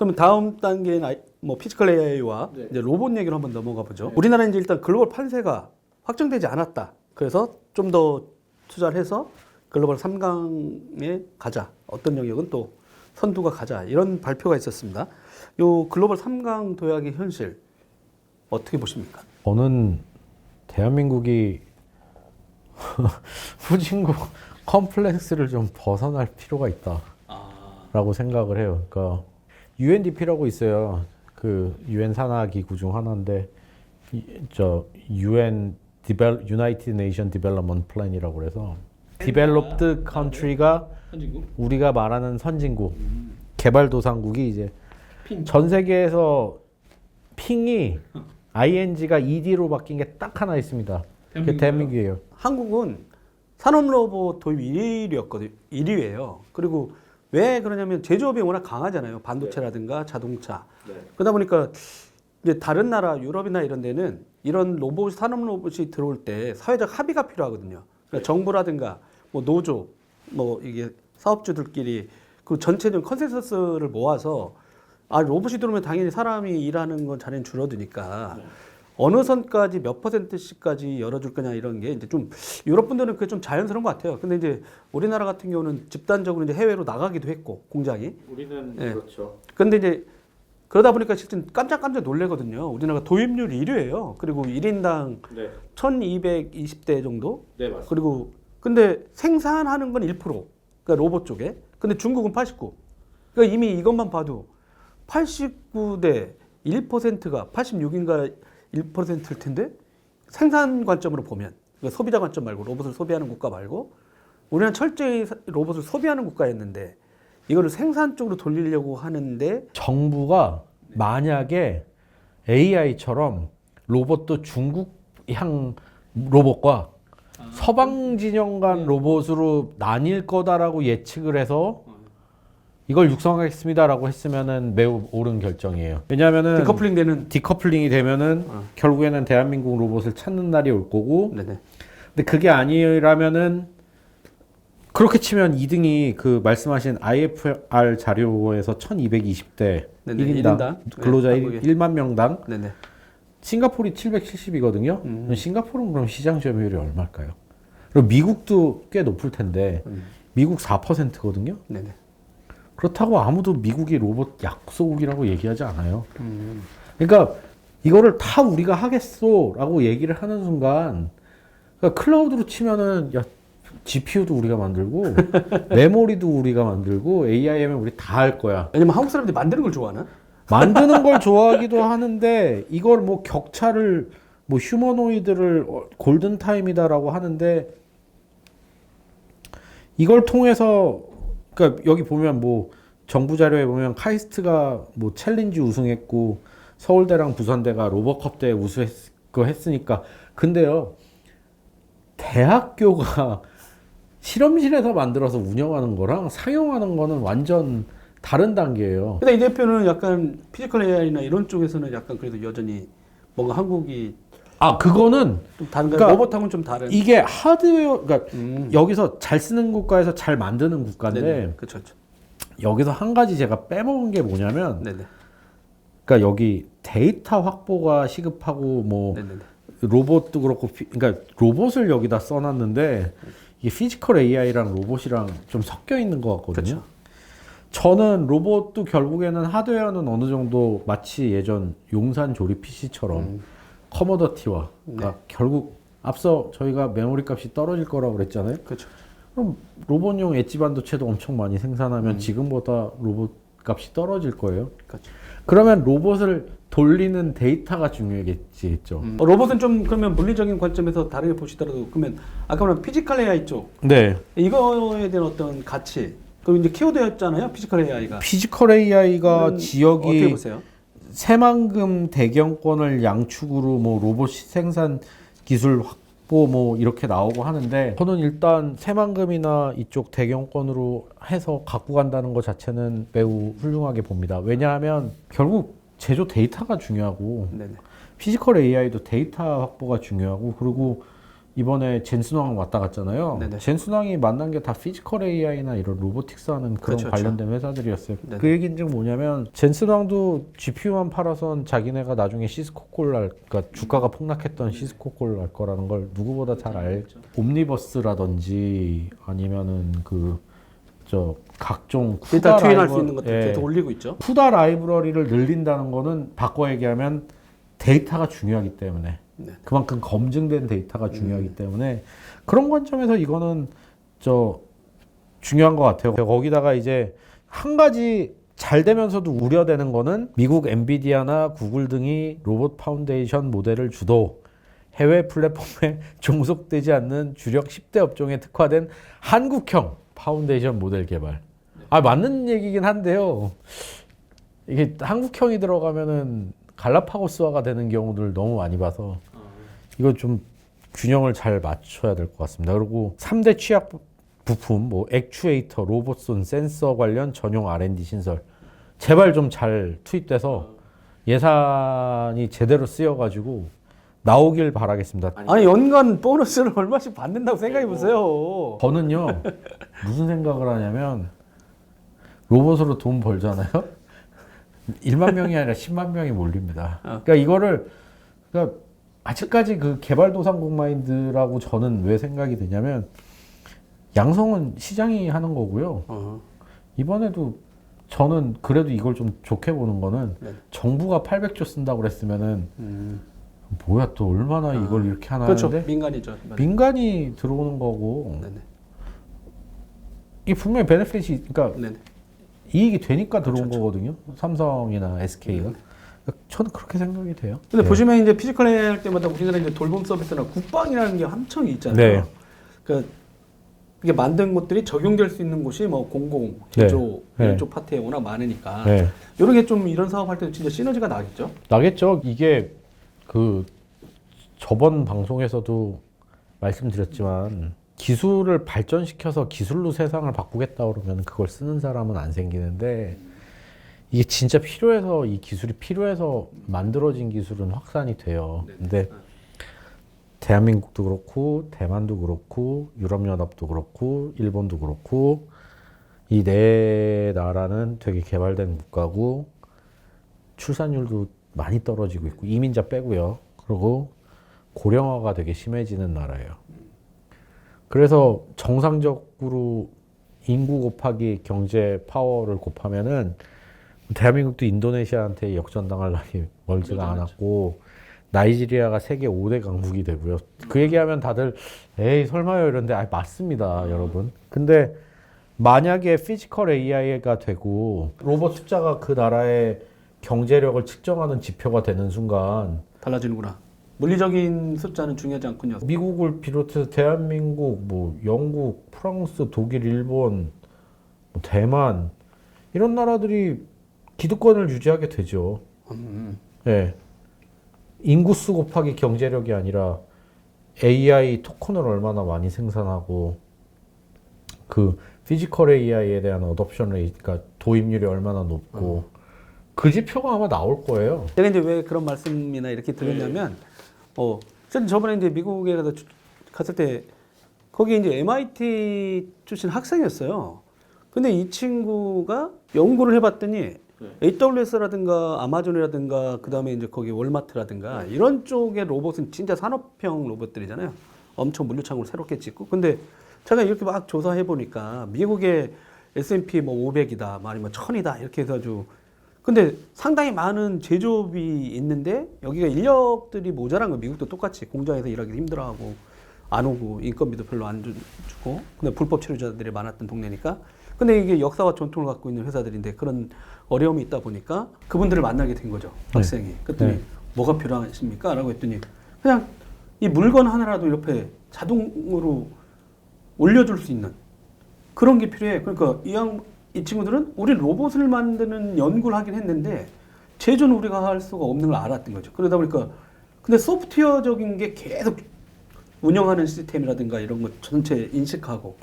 그럼 다음 단계는 뭐 피지컬 AI와 네. 이제 로봇 얘기로 한번 넘어가 보죠. 네. 우리나라는 이제 일단 글로벌 판세가 확정되지 않았다. 그래서 좀 더 투자를 해서 글로벌 3강에 가자. 어떤 영역은 또 선두가 가자. 이런 발표가 있었습니다. 요 글로벌 3강 도약의 현실 어떻게 보십니까? 저는 대한민국이 후진국 컴플렉스를 좀 벗어날 필요가 있다라고 생각을 해요. 그러니까 UNDP라고 있어요. 그 UN 산하 기구 중 하나인데 저 UN United Nation Development Plan이라고 그래서 Developed Country가 선진국? 우리가 말하는 선진국, 개발도상국이 이제 핑. 전 세계에서 핑이 ing가 ed로 바뀐 게 딱 하나 있습니다. 그게 대한민국이에요. 한국은 산업 로봇 도입 1위였거든요. 1위예요. 그리고 왜 그러냐면 제조업이 워낙 강하잖아요. 반도체라든가 자동차. 네. 그러다 보니까 이제 다른 나라 유럽이나 이런 데는 이런 로봇 산업 로봇이 들어올 때 사회적 합의가 필요하거든요. 그러니까 정부라든가 뭐 노조 뭐 이게 사업주들끼리 그 전체적인 컨센서스를 모아서 아 로봇이 들어오면 당연히 사람이 일하는 건 자리는 줄어드니까 어느 선까지 몇 %씩까지 열어줄 거냐 이런 게 이제 좀 유럽 분들은 그게 좀 자연스러운 것 같아요. 근데 이제 우리나라 같은 경우는 집단적으로 이제 해외로 나가기도 했고 공장이. 우리는 네. 그렇죠. 근데 이제 그러다 보니까 실제 깜짝깜짝 놀래거든요. 우리나라가 도입률 1위예요. 그리고 1인당 네. 1220대 정도. 네, 맞습니다. 그리고 근데 생산하는 건 1%. 그러니까 로봇 쪽에. 근데 중국은 89. 그러니까 이미 이것만 봐도 89대 1%가 86인가 1%일 텐데 생산 관점으로 보면 그러니까 소비자 관점 말고 로봇을 소비하는 국가 말고 우리는 철저히 로봇을 소비하는 국가였는데 이거를 생산 쪽으로 돌리려고 하는데 정부가 만약에 AI처럼 로봇도 중국향 로봇과 서방 진영 간 로봇으로 나뉠 거다라고 예측을 해서 이걸 육성하겠습니다라고 했으면은 매우 옳은 결정이에요. 왜냐하면은 디커플링 되는 디커플링이 되면은 결국에는 대한민국 로봇을 찾는 날이 올 거고, 네네. 근데 그게 아니라면은 그렇게 치면 2등이 그 말씀하신 IFR 자료에서 1220대 네네, 1인당 일인당. 근로자 네, 한국에. 1만 명당 네네. 싱가포르이 770이거든요. 싱가포르는 그럼 시장 점유율이 얼마일까요? 그리고 미국도 꽤 높을 텐데 미국 4%거든요. 네네. 그렇다고 아무도 미국이 로봇 약소국이라고 얘기하지 않아요. 그러니까 이거를 다 우리가 하겠소라고 얘기를 하는 순간 그러니까 클라우드로 치면은 야 GPU도 우리가 만들고 메모리도 우리가 만들고 AIM은 우리 다 할 거야. 왜냐면 한국 사람들이 만드는 걸 좋아하나? 만드는 걸 좋아하기도 하는데 이걸 뭐 격차를 뭐 휴머노이드를 골든 타임이다라고 하는데 이걸 통해서 그러니까 여기 보면 뭐 정부 자료에 보면 카이스트가 뭐 챌린지 우승했고 서울대랑 부산대가 로버컵 대회 우승했으니까 근데요 대학교가 실험실에서 만들어서 운영하는 거랑 상용하는 거는 완전 다른 단계예요. 근데 이 대표는 약간 피지컬 AI나 이런 쪽에서는 약간 그래도 여전히 뭔가 한국이 아 그거는 좀 다른가? 그러니까 로봇하고는 좀 다른. 이게 하드웨어 그러니까 여기서 잘 쓰는 국가에서 잘 만드는 국가인데 네네. 그렇죠. 여기서 한 가지 제가 빼먹은 게 뭐냐면 네네. 그러니까 여기 데이터 확보가 시급하고 뭐 네네네. 로봇도 그렇고 그러니까 로봇을 여기다 써놨는데 이게 피지컬 AI랑 로봇이랑 좀 섞여 있는 것 같거든요. 그쵸. 저는 로봇도 결국에는 하드웨어는 어느 정도 마치 예전 용산 조립 PC처럼 커머더티와 그러니까 결국 앞서 저희가 메모리 값이 떨어질 거라고 그랬잖아요. 그렇죠. 그럼 로봇용 엣지 반도체도 엄청 많이 생산하면 지금보다 로봇 값이 떨어질 거예요. 그렇죠. 그러면 로봇을 돌리는 데이터가 중요하겠죠. 로봇은 좀 그러면 물리적인 관점에서 다르게 보시더라도 그러면 아까 말한 피지컬 AI 쪽 네. 이거에 대한 어떤 가치 그리고 이제 키워드였잖아요. 피지컬 AI가. 피지컬 AI가 어떻게 지역이 보세요? 새만금 대경권을 양축으로 뭐 로봇 생산 기술 확보 뭐 이렇게 나오고 하는데 저는 일단 새만금이나 이쪽 대경권으로 해서 갖고 간다는 것 자체는 매우 훌륭하게 봅니다. 왜냐하면 결국 제조 데이터가 중요하고 네네. 피지컬 AI도 데이터 확보가 중요하고 그리고 이번에 젠슨왕 왔다 갔잖아요. 네네. 젠슨왕이 만난 게 다 피지컬 AI나 이런 로보틱스 하는 그런 그렇죠, 관련된 회사들이었어요. 네네. 그 얘기는 즉 뭐냐면 젠슨왕도 GPU만 팔아선 자기네가 나중에 시스코 꼴 날, 그러니까 주가가 폭락했던 시스코 꼴 날 거라는 걸 누구보다 잘 알죠. 옴니버스라든지 아니면은 저 각종 일단 쿠다 트윈할 라이브- 수 있는 것들 예. 계속 올리고 있죠. 쿠다 라이브러리를 늘린다는 거는 바꿔 얘기하면 데이터가 중요하기 때문에 네. 그만큼 검증된 데이터가 중요하기 때문에 그런 관점에서 이거는 중요한 것 같아요. 거기다가 이제 한 가지 잘 되면서도 우려되는 거는 미국 엔비디아나 구글 등이 로봇 파운데이션 모델을 주도 해외 플랫폼에 종속되지 않는 주력 10대 업종에 특화된 한국형 파운데이션 모델 개발. 맞는 얘기긴 한데요. 이게 한국형이 들어가면은 갈라파고스화가 되는 경우들 너무 많이 봐서 이거 좀 균형을 잘 맞춰야 될 것 같습니다. 그리고 3대 취약 부품, 뭐 액추에이터, 로봇손, 센서 관련 전용 R&D 신설 제발 좀 잘 투입돼서 예산이 제대로 쓰여가지고 나오길 바라겠습니다. 아니 연간 보너스를 얼마씩 받는다고 생각해 보세요. 저는요 무슨 생각을 하냐면 로봇으로 돈 벌잖아요. 1만 명이 아니라 10만 명이 몰립니다. 그러니까 이거를 그러니까 아직까지 그 개발도상국 마인드라고 저는 왜 생각이 드냐면 양성은 시장이 하는 거고요. 이번에도 저는 그래도 이걸 좀 좋게 보는 거는 네. 정부가 800조 쓴다고 그랬으면은 뭐야 또 얼마나 이걸 이렇게 하나 그렇죠. 하는데 민간이죠. 민간이 들어오는 거고 네네. 이 분명히 베네핏이 그러니까 네네. 이익이 되니까 들어온 그렇죠. 거거든요. 삼성이나 SK가. 저는 그렇게 생각이 돼요. 근데 네. 보시면 이제 피지컬 AI 할 때마다 우리나라 이제 돌봄 서비스나 국방이라는 게 함청 있잖아요. 네. 그러니까 이게 만든 것들이 적용될 수 있는 곳이 뭐 공공, 제조 네. 이런 쪽 파트에 워낙 많으니까 네. 이런 게 좀 이런 사업할 때도 진짜 시너지가 나겠죠. 나겠죠. 이게 그 저번 방송에서도 말씀드렸지만 기술을 발전시켜서 기술로 세상을 바꾸겠다 그러면 그걸 쓰는 사람은 안 생기는데 이게 진짜 필요해서 이 기술이 필요해서 만들어진 기술은 확산이 돼요. 근데 대한민국도 그렇고 대만도 그렇고 유럽연합도 그렇고 일본도 그렇고 이 네 나라는 되게 개발된 국가고 출산율도 많이 떨어지고 있고 이민자 빼고요. 그리고 고령화가 되게 심해지는 나라예요. 그래서 정상적으로 인구 곱하기 경제 파워를 곱하면은 대한민국도 인도네시아한테 역전당할 날이 멀지가 않았고 나이지리아가 세계 5대 강국이 되고요. 그 얘기하면 다들 에이 설마요 이런데 맞습니다, 여러분. 근데 만약에 피지컬 AI가 되고 로봇 숫자가 그 나라의 경제력을 측정하는 지표가 되는 순간 달라지는구나. 물리적인 숫자는 중요하지 않군요. 미국을 비롯해서 대한민국, 뭐 영국, 프랑스, 독일, 일본, 뭐 대만 이런 나라들이 기득권을 유지하게 되죠. 예. 인구수 곱하기 경제력이 아니라 AI 토큰을 얼마나 많이 생산하고 그 피지컬 AI에 대한 어덥션 레이트, 그러니까 도입률이 얼마나 높고 그 지표가 아마 나올 거예요. 제가 이제 왜 그런 말씀이나 이렇게 드렸냐면, 저는 저번에 이제 미국에 갔을 때 거기 이제 MIT 출신 학생이었어요. 근데 이 친구가 연구를 해봤더니 AWS라든가 아마존이라든가 그 다음에 이제 거기 월마트라든가 이런 쪽의 로봇은 진짜 산업형 로봇들이잖아요. 엄청 물류창고를 새롭게 짓고. 근데 제가 이렇게 막 조사해 보니까 미국의 S&P 뭐 500이다, 뭐 아니면 1000이다 이렇게 해가지고 근데 상당히 많은 제조업이 있는데 여기가 인력들이 모자란 거. 미국도 똑같이 공장에서 일하기 힘들어하고 안 오고 인건비도 별로 안 주고 근데 불법 체류자들이 많았던 동네니까. 근데 이게 역사와 전통을 갖고 있는 회사들인데 그런 어려움이 있다 보니까 그분들을 만나게 된 거죠. 학생이. 그랬더니 뭐가 필요하십니까? 라고 했더니 그냥 이 물건 하나라도 옆에 자동으로 올려줄 수 있는 그런 게 필요해. 그러니까 이 친구들은 우리 로봇을 만드는 연구를 하긴 했는데 제조는 우리가 할 수가 없는 걸 알았던 거죠. 그러다 보니까 근데 소프트웨어적인 게 계속 운영하는 시스템이라든가 이런 거 전체 인식하고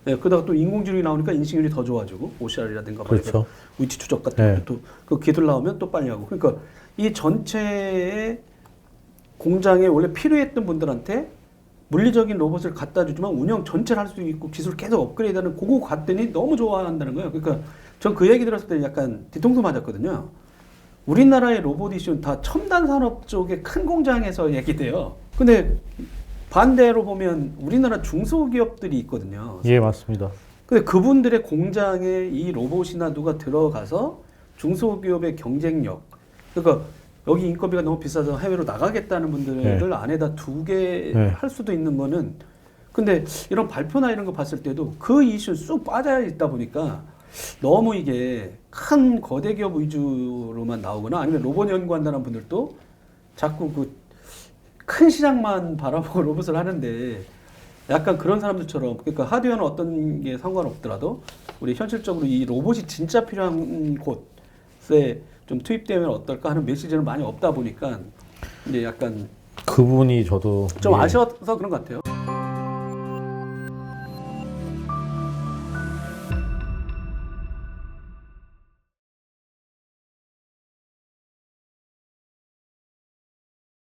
그러다가 또 인공지능이 나오니까 인식률이 더 좋아지고 OCR이라든가 그렇죠. 위치 추적 같은 것도 그 기술 나오면 또 빨리 하고 그러니까 이 전체의 공장에 원래 필요했던 분들한테 물리적인 로봇을 갖다 주지만 운영 전체를 할 수 있고 기술 계속 업그레이드하는 그거 갔더니 너무 좋아한다는 거예요. 그러니까 전 그 얘기 들었을 때 약간 뒤통수 맞았거든요. 우리나라의 로봇 이슈는 다 첨단 산업 쪽의 큰 공장에서 얘기돼요. 근데 반대로 보면 우리나라 중소기업들이 있거든요. 예, 맞습니다. 근데 그분들의 공장에 이 로봇이나 누가 들어가서 중소기업의 경쟁력, 그러니까 여기 인건비가 너무 비싸서 해외로 나가겠다는 분들을 안에다 두게 할 수도 있는 거는, 근데 이런 발표나 이런 거 봤을 때도 그 이슈 쑥 빠져 있다 보니까 너무 이게 큰 거대 기업 위주로만 나오거나 아니면 로봇 연구한다는 분들도 자꾸 그 큰 시장만 바라보고 로봇을 하는데 약간 그런 사람들처럼, 그러니까 하드웨어는 어떤 게 상관없더라도 우리 현실적으로 이 로봇이 진짜 필요한 곳에 좀 투입되면 어떨까 하는 메시지는 많이 없다 보니까 이제 약간 그 부분이 저도 좀 아쉬워서 그런 것 같아요.